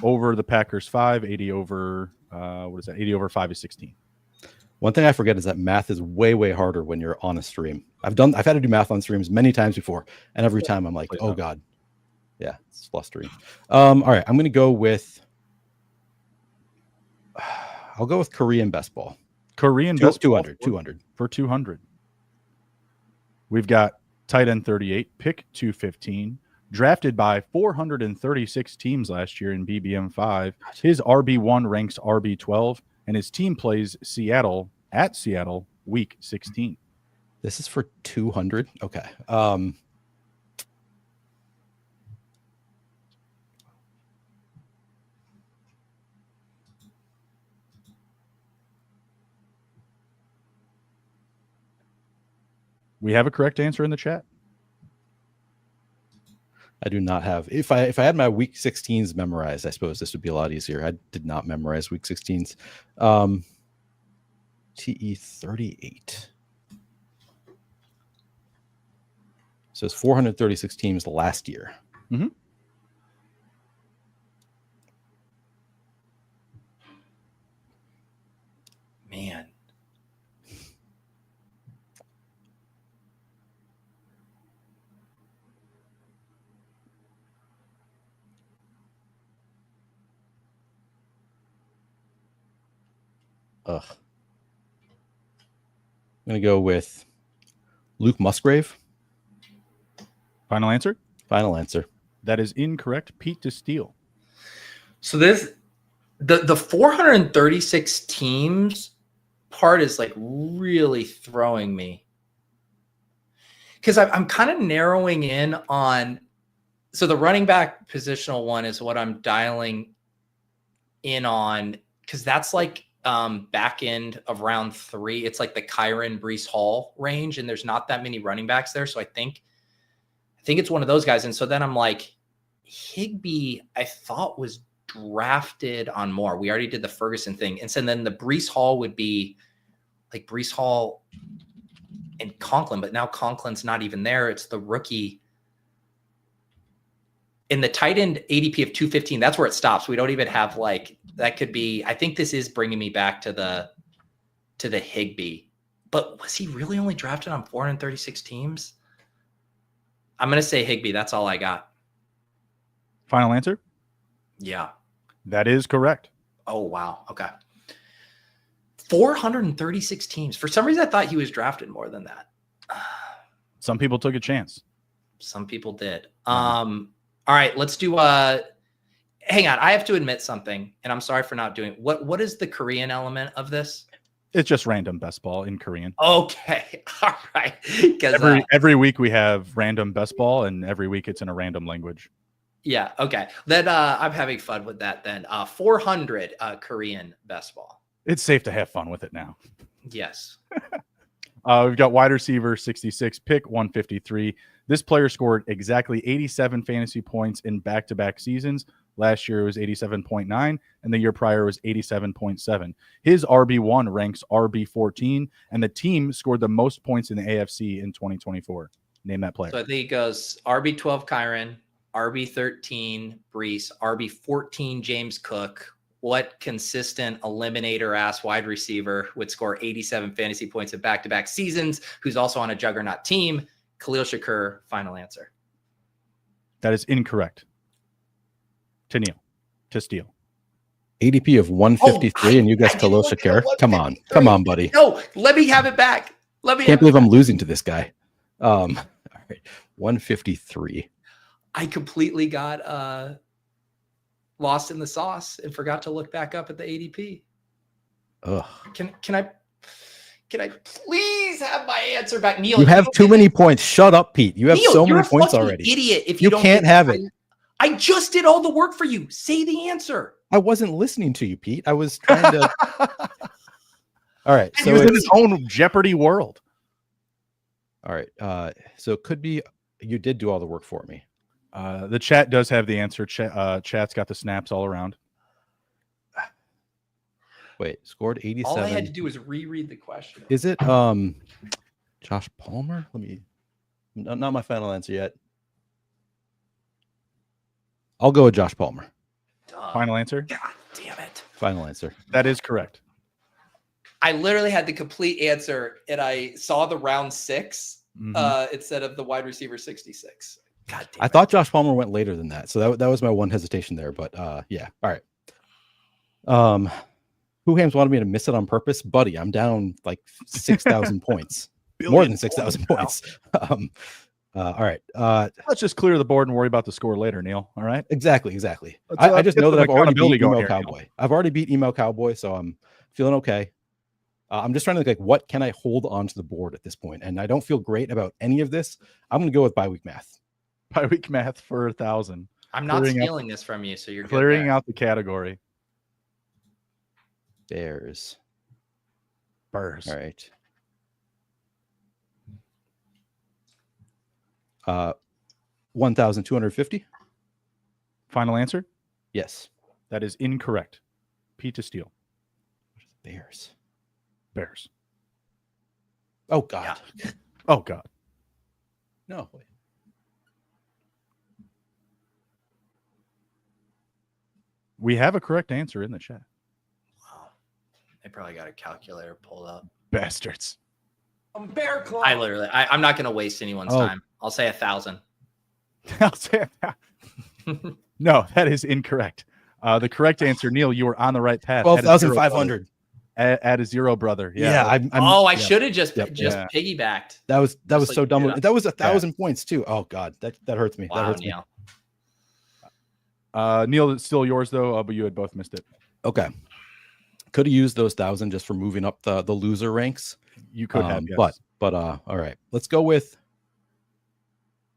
over the Packers 5. 80 over 80 over 5 is 16. One thing I forget is that math is way, way harder when you're on a stream. I've had to do math on streams many times before, and every time I'm like, oh God. Yeah, it's flustering. All right, I'm going to go with I'll go with Korean best ball. Korean best 200 for 200. We've got tight end 38, pick 215, drafted by 436 teams last year in BBM5. His RB1 ranks RB12, and his team plays Seattle at Seattle week 16. This is for 200. Okay. We have a correct answer in the chat. I do not have. If I had my week 16s memorized, I suppose this would be a lot easier. I did not memorize week 16s. TE 38. So it's 436 teams last year. Mm-hmm. Man. I'm going to go with Luke Musgrave. Final answer? Final answer. That is incorrect. Pete to steal. So the 436 teams part is really throwing me. Because I'm kind of narrowing in on, so the running back positional one is what I'm dialing in on, because that's back end of round 3. It's the Kyron Breece Hall range, and there's not that many running backs there. So I think it's one of those guys. And so then I'm like, Higbee, I thought was drafted on more. We already did the Ferguson thing. And so then the Breece Hall would be Breece Hall and Conklin, but now Conklin's not even there. It's the rookie. in the tight end ADP of 215, that's where it stops. We don't even have like, that could be, I think this is bringing me back to the Higbee, but was he really only drafted on 436 teams? I'm going to say Higbee. That's all I got. Final answer? Yeah. That is correct. Oh, wow. Okay. 436 teams. For some reason, I thought he was drafted more than that. Some people took a chance. Some people did. All right, let's do hang on. I have to admit something, and I'm sorry for not doing what is the Korean element of this? It's just random best ball in Korean. Okay. All right. Every week we have random best ball, and every week it's in a random language. Yeah. Okay. Then I'm having fun with that then. 400 Korean best ball. It's safe to have fun with it now. Yes. We've got wide receiver 66, pick 153. This player scored exactly 87 fantasy points in back-to-back seasons. Last year it was 87.9, and the year prior was 87.7. His RB1 ranks RB14, and the team scored the most points in the AFC in 2024. Name that player. So I think it goes RB12 Kyron, RB13 Brees, RB14 James Cook. What consistent eliminator ass wide receiver would score 87 fantasy points in back-to-back seasons, who's also on a juggernaut team? Khalil Shakur, final answer. That is incorrect. To Neil. To steal. ADP of 153, and you guys Khalil Shakur. Come on, buddy. No, let me have it back. Can't believe I'm losing to this guy. All right, 153. I completely got lost in the sauce and forgot to look back up at the ADP. Ugh. Can I please have my answer back, Neil? You have too many points. Shut up, Pete. You have Neil, so many points already. Idiot! If you don't can't have it. I just did all the work for you. Say the answer. I wasn't listening to you, Pete. I was trying to. All right. So it's in his own Jeopardy world. All right. So it could be you did do all the work for me. The chat does have the answer. Chat's got the snaps all around. Wait, scored 87. All I had to do was reread the question. Is it Josh Palmer? Let me. Not my final answer yet. I'll go with Josh Palmer. Final answer? God damn it. Final answer. That is correct. I literally had the complete answer, and I saw the round 6 instead of the wide receiver 66. God damn it. I thought Josh Palmer went later than that. So that was my one hesitation there. But yeah. All right. Who Hams wanted me to miss it on purpose? Buddy, I'm down like 6,000 points. More than 6,000 points. All right. Let's just clear the board and worry about the score later, Neil. All right. Exactly. I just know that I've already beat Emo Cowboy. Neil. I've already beat Emo Cowboy, so I'm feeling okay. I'm just trying to think, like, what can I hold onto the board at this point? And I don't feel great about any of this. I'm going to go with bye-week math. Bye-week math for 1,000. I'm not stealing this from you, so you're clearing out the category. Bears. All right. 1,250. Final answer? Yes. That is incorrect. Pete to steal. Bears. Oh, God. Yeah. Oh, God. No. Wait. We have a correct answer in the chat. Wow. They probably got a calculator pulled up. Bastards. I'm Bear Claw. I'm not going to waste anyone's time. I'll say 1,000. I'll say that. No, that is incorrect. The correct answer, Neil, you were on the right path. 12,500. Add a zero, brother. Yeah. I should have just piggybacked. That was like so dumb. That was 1,000 points too. Oh God, that hurts me. Wow, that hurts Neil. me. Neil, it's still yours though, but you had both missed it. Okay. Could have used those 1,000 just for moving up the loser ranks. You could have, yes. but all right. Let's go with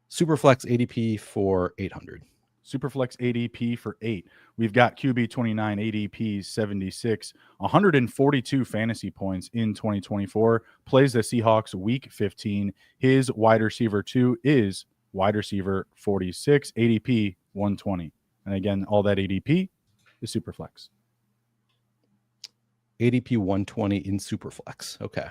Superflex ADP for 800. Superflex ADP for 8. We've got QB 29, ADP 76, 142 fantasy points in 2024. Plays the Seahawks week 15. His wide receiver 2 is wide receiver 46, ADP 120. And again, all that ADP is Superflex. ADP 120 in Superflex. Okay.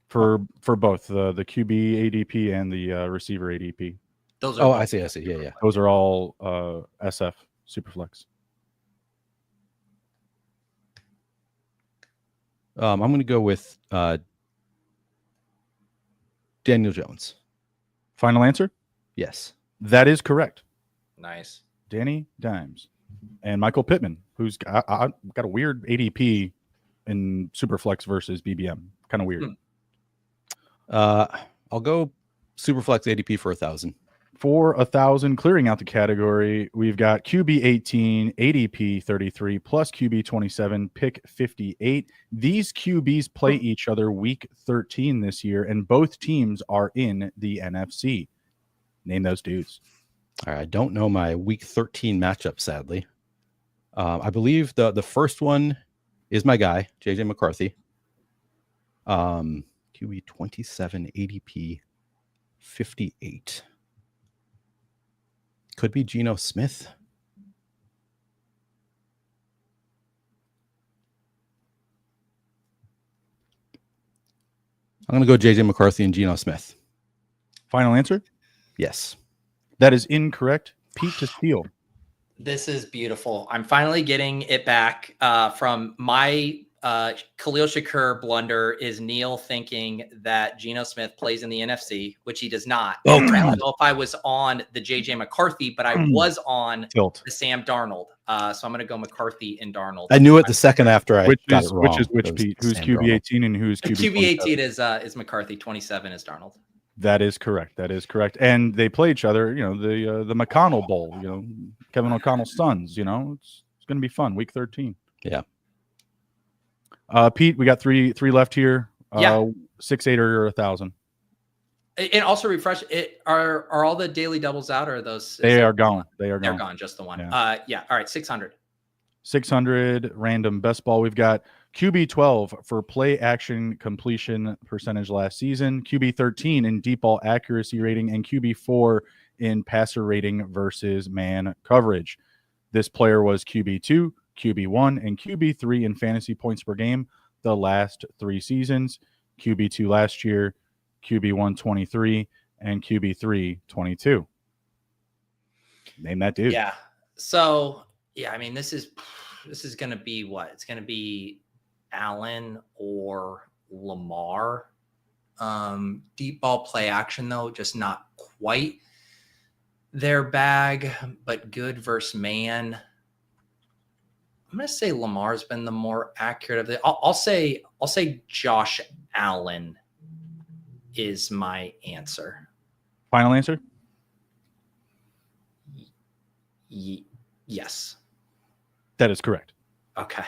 For both the QB ADP and the receiver ADP. Those are Oh, both I see. Yeah. Those are all SF Superflex. I'm going to go with Daniel Jones. Final answer? Yes. That is correct. Nice. Danny Dimes and Michael Pittman, who's got a weird ADP in Superflex versus BBM. Kind of weird. I'll go Superflex ADP for 1,000. For 1,000, clearing out the category, we've got QB 18, ADP 33, plus QB 27, pick 58. These QBs play each other week 13 this year, and both teams are in the NFC. Name those dudes. All right, I don't know my week 13 matchup, sadly. I believe the first one is my guy, JJ McCarthy. QB 27, ADP 58. Could be Geno Smith. I'm going to go JJ McCarthy and Geno Smith. Final answer? Yes. That is incorrect. Pete to steal. This is beautiful. I'm finally getting it back from my Khalil Shakur blunder is Neil thinking that Geno Smith plays in the NFC, which he does not. Oh, I God. don't know if I was on the JJ McCarthy, but I was on Tilt. the Sam Darnold. So I'm going to go McCarthy and Darnold. I knew it the second after I Which got is it wrong. which It was Pete? Who's Sam QB Darnold. 18 and who's QB QB 27? 18 is McCarthy. 27 is Darnold. That is correct. That is correct. And they play each other. You know, the McConnell Bowl. You know, Kevin O'Connell's sons. You know, it's going to be fun. Week 13. Yeah. Pete, we got three left here. Yeah. 6, 8, or 1,000. And also refresh it. Are all the daily doubles out or are those? They are gone. They're They're gone. gone. Just the one. Yeah. All right. 600. 600 random best ball. We've got QB 12 for play action completion percentage last season, QB 13 in deep ball accuracy rating, and QB 4 in passer rating versus man coverage. This player was QB 2, QB 1, and QB 3 in fantasy points per game the last 3 seasons. QB 2 last year, QB 1 23, and QB 3 22. Name that dude. Yeah. So yeah, I mean, this is going to be what? It's going to be Allen or Lamar. Deep ball play action, though, just not quite their bag, but good versus man. I'm going to say Lamar's been the more accurate of the. I'll say Josh Allen is my answer. Final answer? Yes. That is correct. Okay.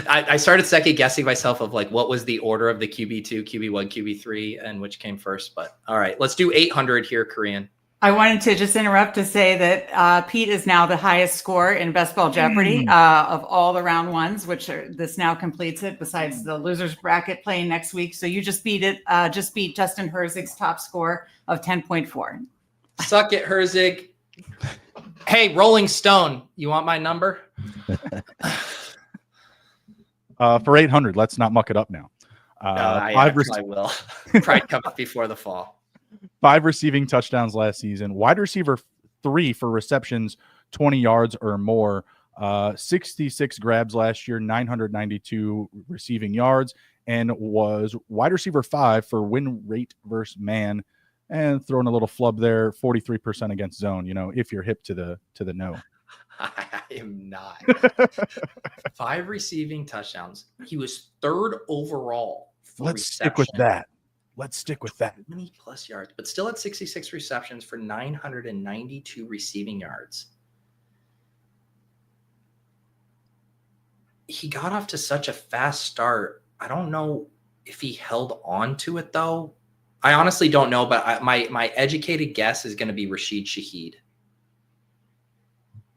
I started second guessing myself of like what was the order of the QB2, QB1, QB3, and which came first. But all right, let's do 800 here, Korean. I wanted to just interrupt to say that Pete is now the highest score in Best Ball Jeopardy of all the round ones, this now completes it besides the losers bracket playing next week. So you just beat it, just beat Justin Herzig's top score of 10.4. Suck it, Herzig. Hey, Rolling Stone, you want my number? For 800, let's not muck it up now. I will. Probably come up before the fall. 5 receiving touchdowns last season. Wide receiver 3 for receptions, 20 yards or more. 66 grabs last year, 992 receiving yards, and was wide receiver 5 for win rate versus man. And throwing a little flub there, 43% against zone. You know, if you're hip to the no. I am not. 5 receiving touchdowns. He was 3rd overall. Let's stick with that. Let's stick with that. 20 plus yards, but still at 66 receptions for 992 receiving yards. He got off to such a fast start. I don't know if he held on to it, though. I honestly don't know, but my educated guess is going to be Rashid Shaheed.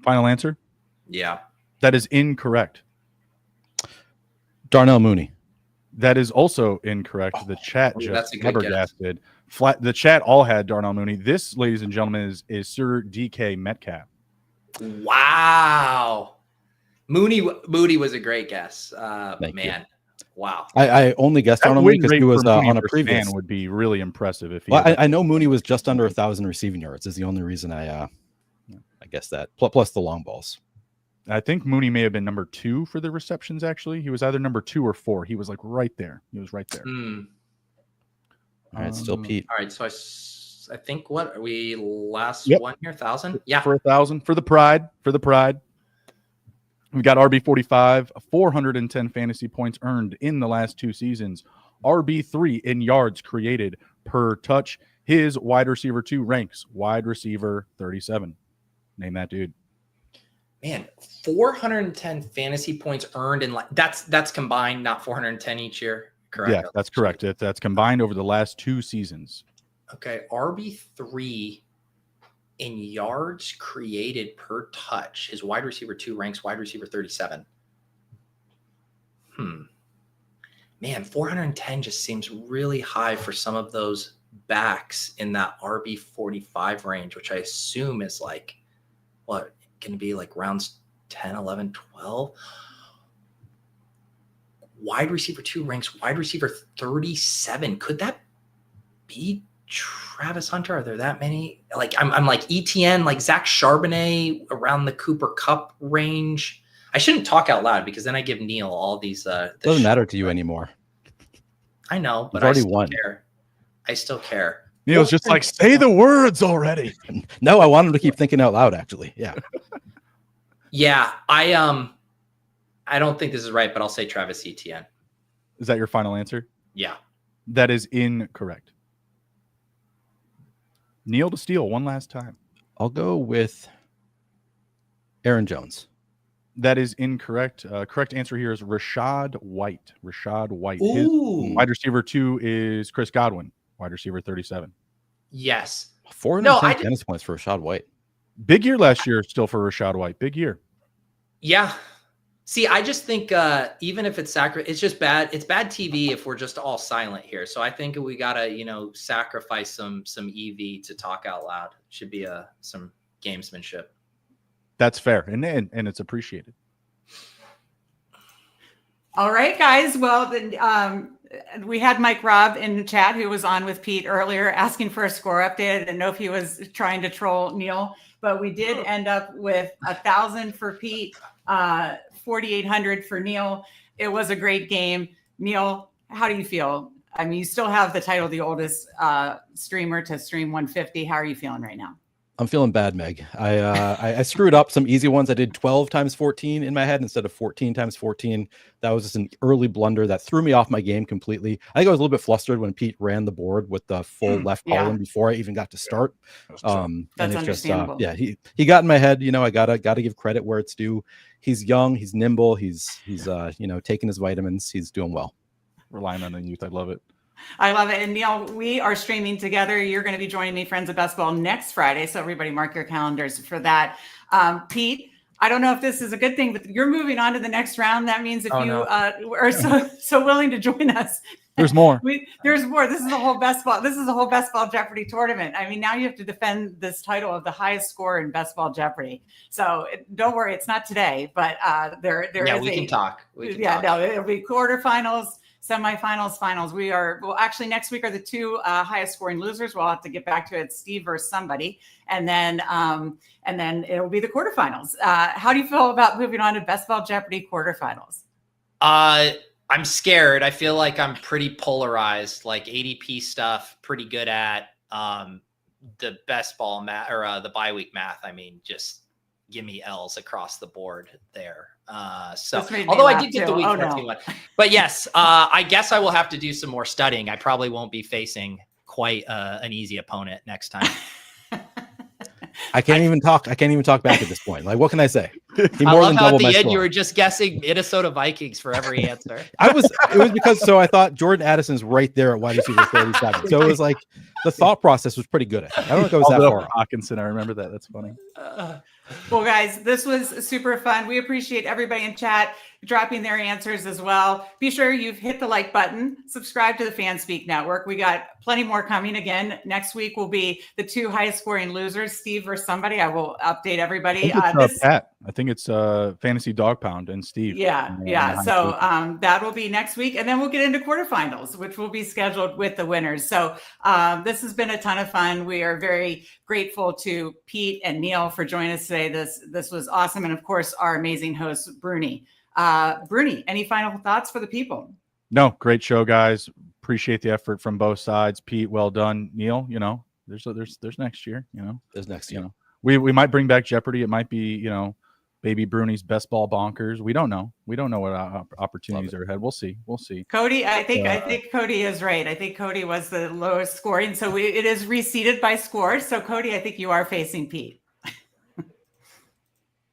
Final answer? Yeah. That is incorrect. Darnell Mooney. That is also incorrect. The chat just never guess. guessed it. The chat all had Darnell Mooney. This, ladies and gentlemen, is Sir DK Metcalf. Wow. Mooney was a great guess. Thank you. Wow. I only guessed That on him win because rate he was for Mooney on a versus previous. Man would be really impressive if he. Well, had that. I know Mooney was just under 1,000 receiving yards. Is the only reason I guess that plus the long balls. I think Mooney may have been number 2 for the receptions. Actually, he was either number 2 or 4. He was like right there. He was right there. All right, still Pete. All right, so I think what are we last Yep. one here? 1,000? Yeah. For 1,000 for the pride. We got RB45, 410 fantasy points earned in the last 2 seasons. RB3 in yards created per touch. His wide receiver 2 ranks wide receiver 37. Name that dude. Man, 410 fantasy points earned in that's combined, not 410 each year. Correct. Yeah, that's correct. That's combined over the last 2 seasons. Okay, RB3 in yards created per touch. His wide receiver 2 ranks wide receiver 37. Man, 410 just seems really high for some of those backs in that RB45 range, which I assume is like, what, going to be like rounds 10, 11, 12? Wide receiver 2 ranks wide receiver 37. Could that be Travis Hunter? Are there that many? Like I'm like ETN, like Zach Charbonnet around the Cooper Cup range. I shouldn't talk out loud because then I give Neil all these. Doesn't matter to you anymore. I know, but You've already I still won. care. I still care. Neil's just like, say the words already. No, I want him to keep thinking out loud. Actually, yeah. Yeah, I don't think this is right, but I'll say Travis Etienne. Is that your final answer? Yeah. That is incorrect. Neil to steal one last time. I'll go with Aaron Jones. That is incorrect. Correct answer here is Rashad White. Rashad White. His Ooh. wide receiver 2 is Chris Godwin, wide receiver 37. Yes. 410 fantasy points for Rashad White. Big year last year still for Rashad White. Big year. Yeah. See, I just think even if it's it's just bad. It's bad TV if we're just all silent here. So I think we gotta, sacrifice some EV to talk out loud. Should be some gamesmanship. That's fair, and it's appreciated. All right, guys. Well, then we had Mike Robb in the chat who was on with Pete earlier asking for a score update. I didn't know if he was trying to troll Neil, but we did end up with 1,000 for Pete, 4,800 for Neil. It was a great game. Neil, how do you feel? I mean, you still have the title, the oldest streamer to stream 150. How are you feeling right now? I'm feeling bad, Meg. I screwed up some easy ones. I did 12 times 14 in my head instead of 14 times 14. That was just an early blunder that threw me off my game completely. I think I was a little bit flustered when Pete ran the board with the full left column before I even got to start. That's understandable. He got in my head. I gotta give credit where it's due. He's young. He's nimble. He's taking his vitamins. He's doing well. Relying on the youth. I love it. I love it. And Neil, we are streaming together. You're going to be joining me, Friends of Best Ball, next Friday. So everybody mark your calendars for that. Pete, I don't know if this is a good thing, but you're moving on to the next round. That means if are so willing to join us. There's more. There's more. This is a whole best ball. This is a whole Best Ball Jeopardy tournament. I mean, now you have to defend this title of the highest score in Best Ball Jeopardy. So don't worry, it's not today, but there is. We can talk. It'll be quarterfinals, semifinals, finals. Actually next week are the 2 highest scoring losers. We'll have to get back to it. Steve versus somebody. And then it'll be the quarterfinals. How do you feel about moving on to Best Ball Jeopardy quarterfinals? I'm scared. I feel like I'm pretty polarized, like ADP stuff, pretty good at the best ball math or the bye week math. I mean, just give me L's across the board there. So although I did get the week 14 one, but yes, I guess I will have to do some more studying. I probably won't be facing quite an easy opponent next time. I can't even talk back at this point. Like, what can I say? I love how at the end you were just guessing Minnesota Vikings for every answer. It was because I thought Jordan Addison's right there at wide receiver 37. So it was like the thought process was pretty good. I don't know if it was that far. Hawkinson, I remember that. That's funny. Well, guys, this was super fun. We appreciate everybody in chat. dropping their answers as well. Be sure you've hit the like button, subscribe to the FanSpeak Network. We got plenty more coming. Again, next week will be the 2 highest scoring losers, Steve versus somebody. I will update everybody. Pat. I think it's Fantasy Dog Pound and Steve. Yeah. So that will be next week. And then we'll get into quarterfinals, which will be scheduled with the winners. So this has been a ton of fun. We are very grateful to Pete and Neil for joining us today. This was awesome. And of course, our amazing host, Bruni. Bruni, any final thoughts for the people? No, great show, guys. Appreciate the effort from both sides. Pete, well done. Neil, there's next year, There's next year. We might bring back Jeopardy. It might be, Baby Bruni's best ball bonkers. We don't know. We don't know what opportunities are ahead. We'll see. Cody, I think Cody is right. I think Cody was the lowest scoring. So it is reseeded by score. So Cody, I think you are facing Pete.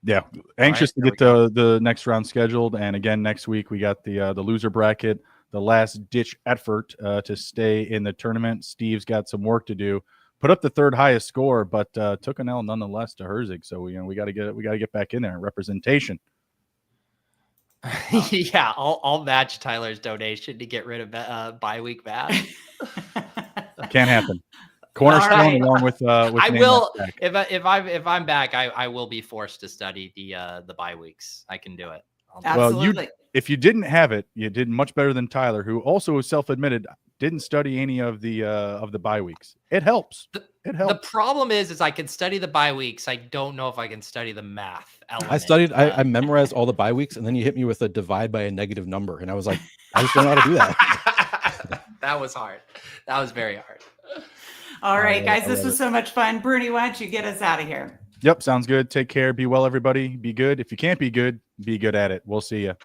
Yeah. Anxious to get the next round scheduled. And again, next week we got the loser bracket, the last ditch effort to stay in the tournament. Steve's got some work to do. Put up the 3rd highest score, but took an L nonetheless to Herzig. So we got to get back in there. Representation. Yeah, I'll match Tyler's donation to get rid of bye week bad. Can't happen. Cornerstone along with I will if I'm back, I will be forced to study the bye weeks. I can do it. Absolutely. Well, if you didn't have it, you did much better than Tyler, who also self-admitted didn't study any of the bye weeks. It helps. It helps. The problem is I can study the bye weeks. I don't know if I can study the math element. I memorized all the bye weeks, and then you hit me with a divide by a negative number, and I was like, I just don't know how to do that. That was hard. That was very hard. All right, guys, this was so much fun. Bruni, why don't you get us out of here? Yep, sounds good. Take care. Be well, everybody. Be good. If you can't be good at it. We'll see you.